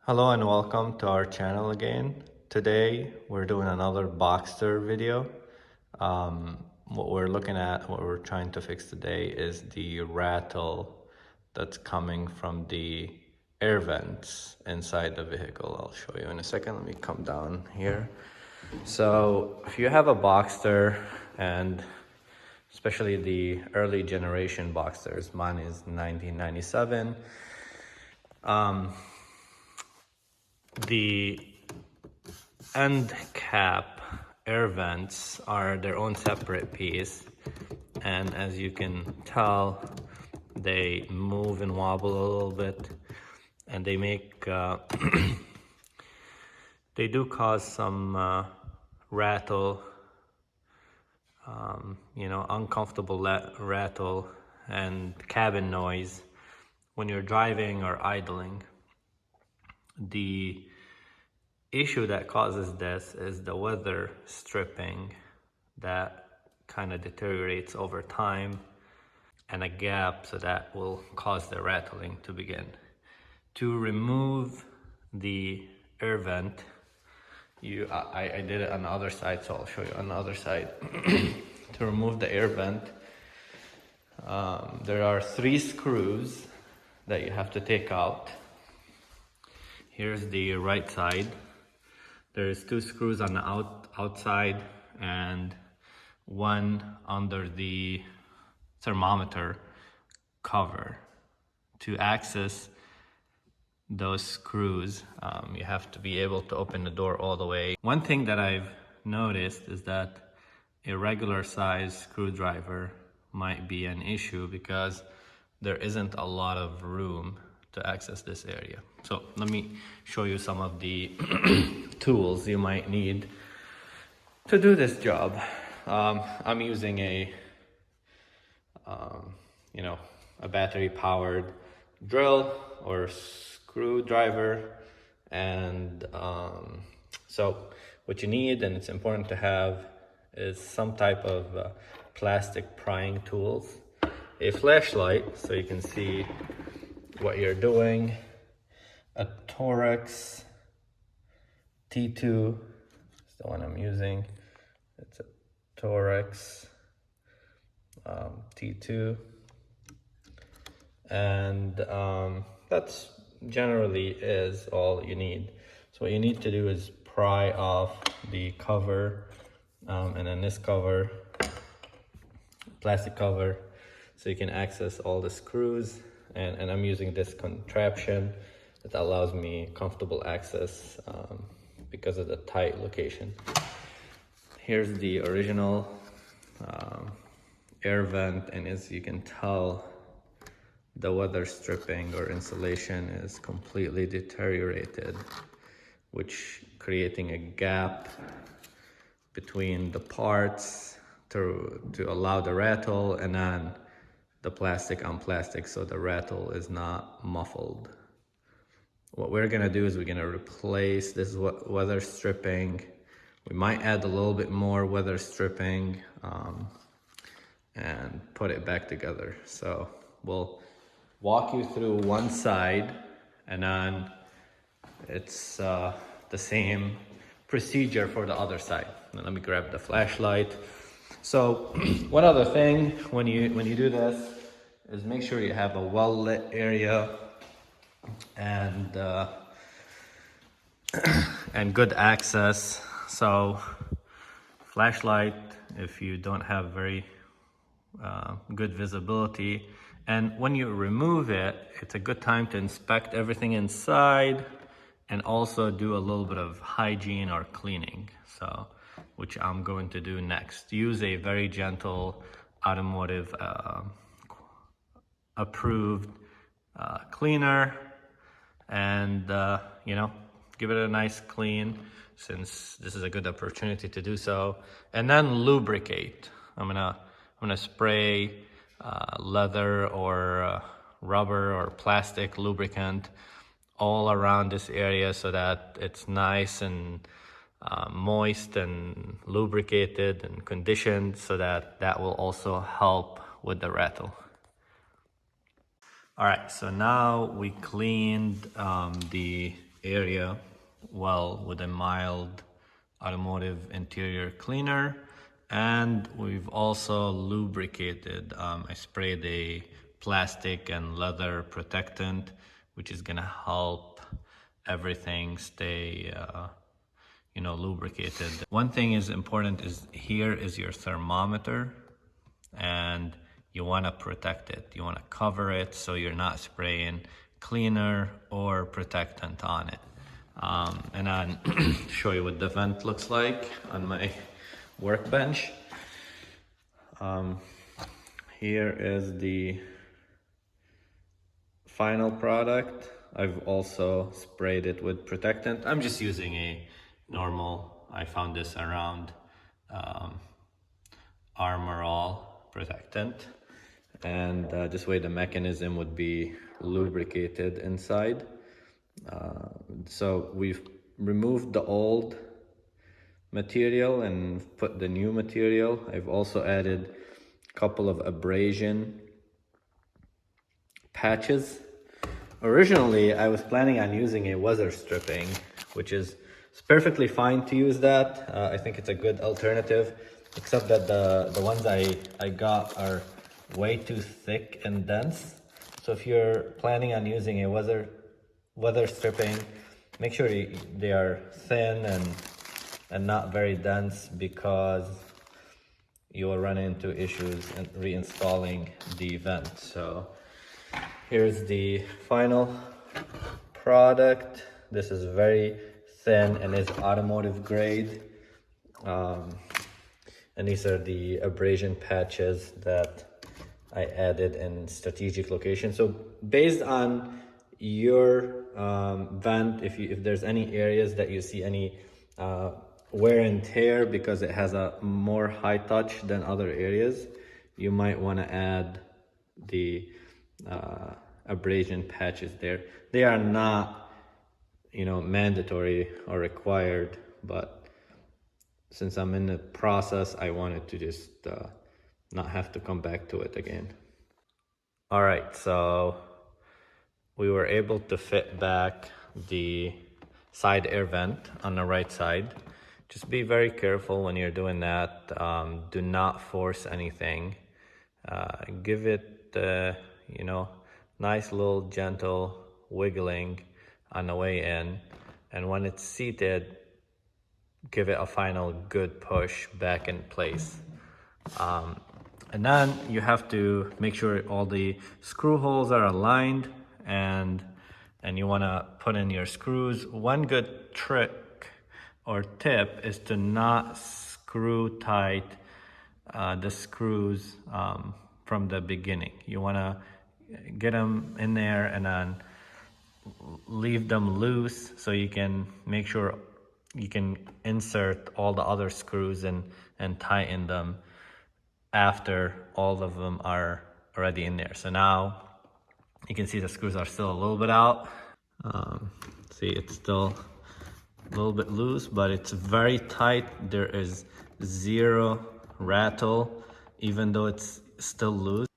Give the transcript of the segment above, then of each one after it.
Hello and welcome to our channel again. Today we're doing another Boxster video. What we're trying to fix today is the rattle that's coming from the air vents inside the vehicle. I'll show you in a second. Let me come down here. So if you have a Boxster, and especially the early generation Boxsters, mine is 1997. The end cap air vents are their own separate piece, and as you can tell, they move and wobble a little bit, and they make they do cause some rattle, uncomfortable rattle and cabin noise when you're driving or idling. The issue that causes this is the weather stripping that kind of deteriorates over time, and a gap, so that will cause the rattling to begin. To remove the air vent, I did it on the other side, so I'll show you on the other side. To remove the air vent, there are 3 screws that you have to take out. Here's the right side. There's 2 screws on the outside and 1 under the thermometer cover. To access those screws, you have to be able to open the door all the way. One thing that I've noticed is that a regular size screwdriver might be an issue because there isn't a lot of room to access this area. So let me show you some of the tools you might need to do this job. I'm using a battery powered drill or screwdriver, and so what you need, and it's important to have, is some type of plastic prying tools, a flashlight so you can see what you're doing, a Torx T2 is the one I'm using. It's a Torx T2, and that's generally is all you need. So what you need to do is pry off the cover, and then this cover, plastic cover, so you can access all the screws. And I'm using this contraption that allows me comfortable access because of the tight location. Here's the original air vent, and as you can tell, the weather stripping or insulation is completely deteriorated, which creating a gap between the parts to allow the rattle, and then the plastic on plastic, so the rattle is not muffled. What we're gonna do is we're gonna replace this weather stripping. We might add a little bit more weather stripping and put it back together. So we'll walk you through one side, and then it's the same procedure for the other side. Now let me grab the flashlight. So one other thing when you do this is make sure you have a well-lit area and good access. So flashlight if you don't have very good visibility, and when you remove it, it's a good time to inspect everything inside and also do a little bit of hygiene or cleaning, so which I'm going to do next. Use a very gentle automotive approved cleaner, and give it a nice clean, since this is a good opportunity to do so. And then lubricate. I'm gonna spray leather or rubber or plastic lubricant all around this area so that it's nice and moist and lubricated and conditioned, so that will also help with the rattle. All right, so now we cleaned the area well with a mild automotive interior cleaner, and we've also lubricated. I sprayed a plastic and leather protectant, which is gonna help everything stay lubricated. One thing is important is here is your thermometer, and you want to protect it. You want to cover it so you're not spraying cleaner or protectant on it. And I'll show you what the vent looks like on my workbench. Here is the final product. I've also sprayed it with protectant. I'm just using a normal, I found this around Armor All protectant, and this way the mechanism would be lubricated inside. So we've removed the old material and put the new material. I've also added a couple of abrasion patches. Originally, I was planning on using a weather stripping, which is perfectly fine to use that. I think it's a good alternative, except that the ones I got are way too thick and dense. So if you're planning on using a weather stripping, make sure they are thin and not very dense, because you will run into issues in reinstalling the vent. So here's the final product. This is very thin and is automotive grade. And these are the abrasion patches that I added in strategic locations. So based on your vent, if there's any areas that you see any wear and tear because it has a more high touch than other areas, you might want to add the abrasion patches there. They are not, mandatory or required, but since I'm in the process, I wanted to just not have to come back to it again. All right, so we were able to fit back the side air vent on the right side. Just be very careful when you're doing that. Do not force anything. Give it, nice little gentle wiggling on the way in. And when it's seated, give it a final good push back in place. And then you have to make sure all the screw holes are aligned, and you want to put in your screws. One good trick or tip is to not screw tight the screws from the beginning. You want to get them in there and then leave them loose, so you can make sure you can insert all the other screws and tighten them after all of them are already in there. So now you can see the screws are still a little bit out. See, it's still a little bit loose, but it's very tight. There is zero rattle, even though it's still loose.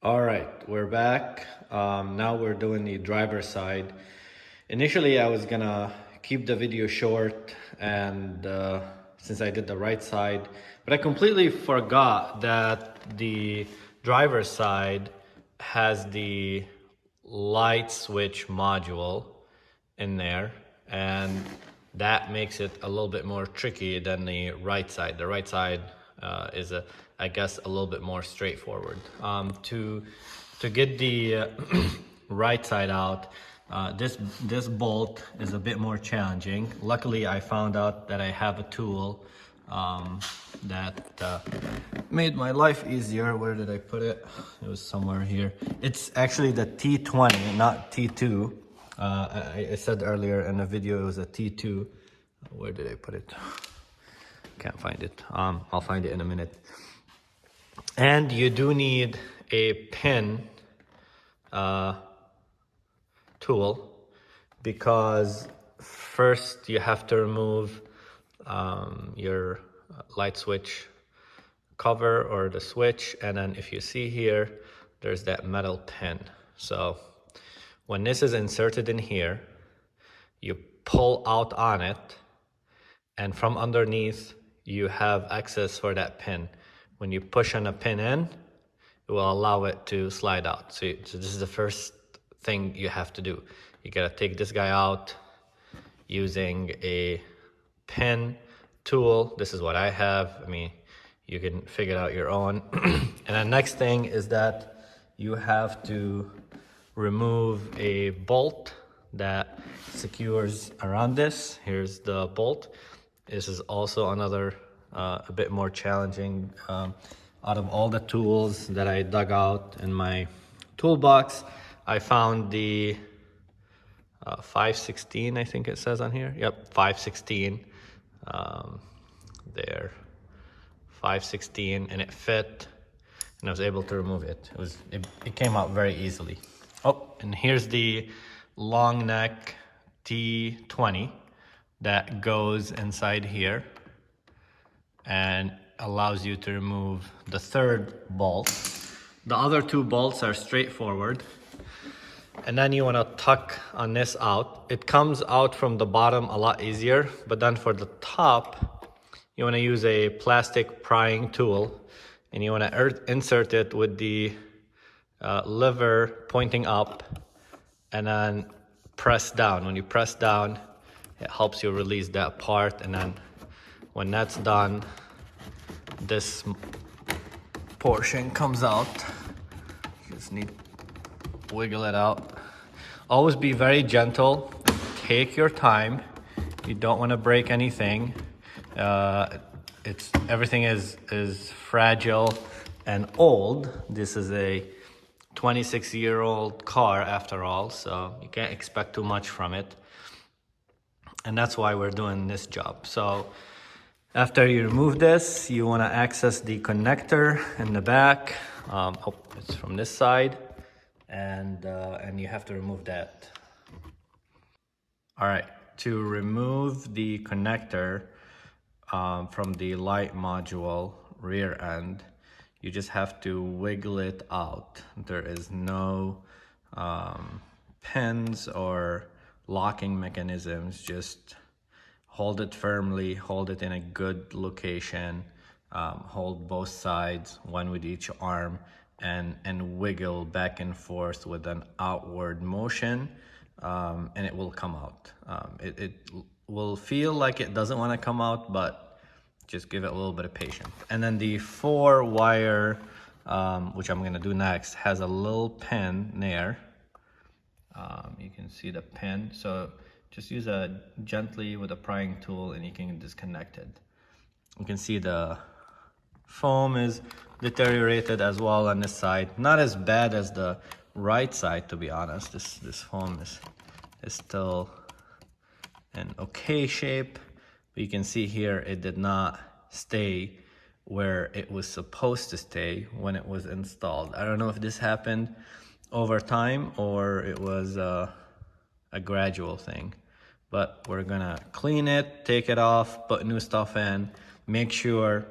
All right, we're back. Now we're doing the driver's side. Initially, I was gonna keep the video short, and since I did the right side, but I completely forgot that the driver's side has the light switch module in there, and that makes it a little bit more tricky than the right side. The right side is I guess a little bit more straightforward. To get the right side out, this bolt is a bit more challenging. Luckily, I found out that I have a tool that made my life easier. Where did I put it? It was somewhere here. It's actually the T20, not T2. I said earlier in the video it was a T2. Where did I put it? Can't find it. I'll find it in a minute. And you do need a pin tool, because first you have to remove your light switch cover or the switch, and then if you see here, there's that metal pin. So when this is inserted in here, you pull out on it, and from underneath you have access for that pin. When you push on a pin in, it will allow it to slide out. So this is the first thing you have to do. You gotta take this guy out using a pin tool. This is what I have. I mean, you can figure out your own. And the next thing is that you have to remove a bolt that secures around this. Here's the bolt. This is also another a bit more challenging. Out of all the tools that I dug out in my toolbox, I found the 516, I think it says on here. Yep, 516. There, 516, and it fit, and I was able to remove it. It came out very easily. Oh, and here's the long neck T20 that goes inside here and allows you to remove the third bolt. The other two bolts are straightforward. And then you want to tuck on this out. It comes out from the bottom a lot easier, but then for the top, you want to use a plastic prying tool, and you want to insert it with the lever pointing up, and then press down. When you press down, it helps you release that part, and then when that's done, this portion comes out. You just need to wiggle it out. Always be very gentle. Take your time. You don't want to break anything. Everything is fragile and old. This is a 26-year-old car after all, so you can't expect too much from it. And that's why we're doing this job. So after you remove this, you want to access the connector in the back. It's from this side, and you have to remove that. All right, to remove the connector from the light module rear end, you just have to wiggle it out. There is no pins or locking mechanisms. Just hold it firmly, hold it in a good location, hold both sides, one with each arm, and wiggle back and forth with an outward motion, and it will come out. It will feel like it doesn't want to come out, but just give it a little bit of patience. And then the 4-wire, which I'm gonna do next, has a little pin there. You can see the pin, so just use gently with a prying tool and you can disconnect it. You can see the foam is deteriorated as well on this side. Not as bad as the right side, to be honest. This foam is still in okay shape, but you can see here it did not stay where it was supposed to stay when it was installed. I don't know if this happened over time or it was a gradual thing, but we're gonna clean it, take it off, put new stuff in, make sure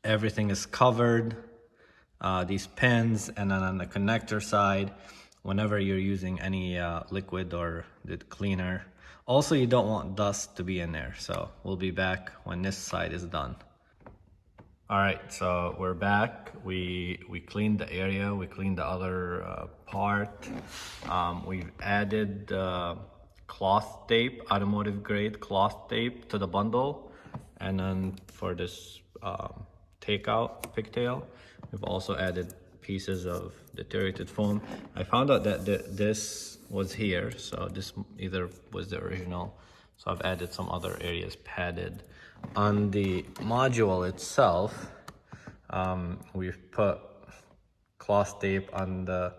everything is covered, these pins, and then on the connector side, whenever you're using any liquid or the cleaner. Also, you don't want dust to be in there, so we'll be back when this side is done. All right, so we're back. We cleaned the area, we cleaned the other part. We've added cloth tape, automotive grade cloth tape to the bundle. And then for this takeout pigtail, we've also added pieces of deteriorated foam. I found out that this was here, so this either was the original. So I've added some other areas padded. On the module itself, we've put cloth tape on the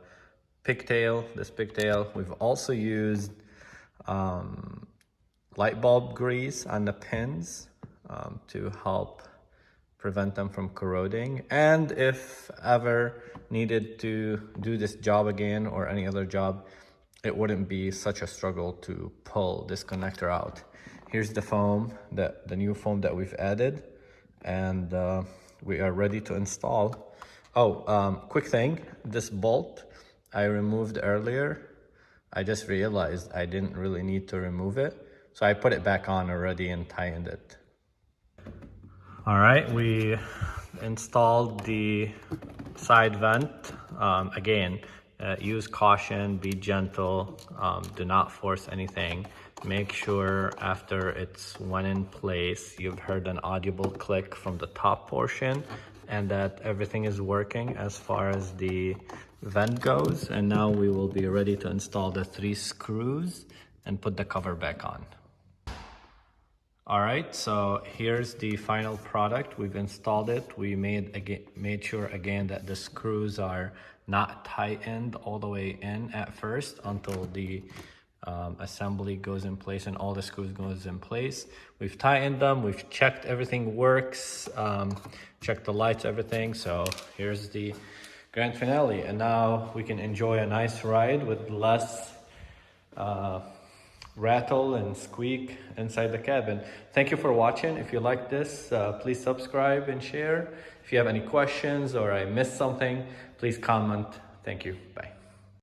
pigtail, this pigtail. We've also used light bulb grease on the pins to help prevent them from corroding. And if ever needed to do this job again or any other job, it wouldn't be such a struggle to pull this connector out. Here's the foam, the new foam that we've added, and we are ready to install. Oh, quick thing, this bolt I removed earlier I just realized I didn't really need to remove it. So I put it back on already and tightened it. All right, we installed the side vent. Again, use caution, be gentle, do not force anything. Make sure after it's went in place, you've heard an audible click from the top portion and that everything is working as far as the vent goes. And now we will be ready to install the 3 screws and put the cover back on. All right, so here's the final product. We've installed it. We made sure again that the screws are not tightened all the way in at first until the assembly goes in place and all the screws goes in place. We've tightened them, we've checked everything works, checked the lights, everything. So here's the grand finale. And now we can enjoy a nice ride with less rattle and squeak inside the cabin. Thank you for watching. If you like this, please subscribe and share. If you have any questions or I missed something, please comment. Thank you. Bye.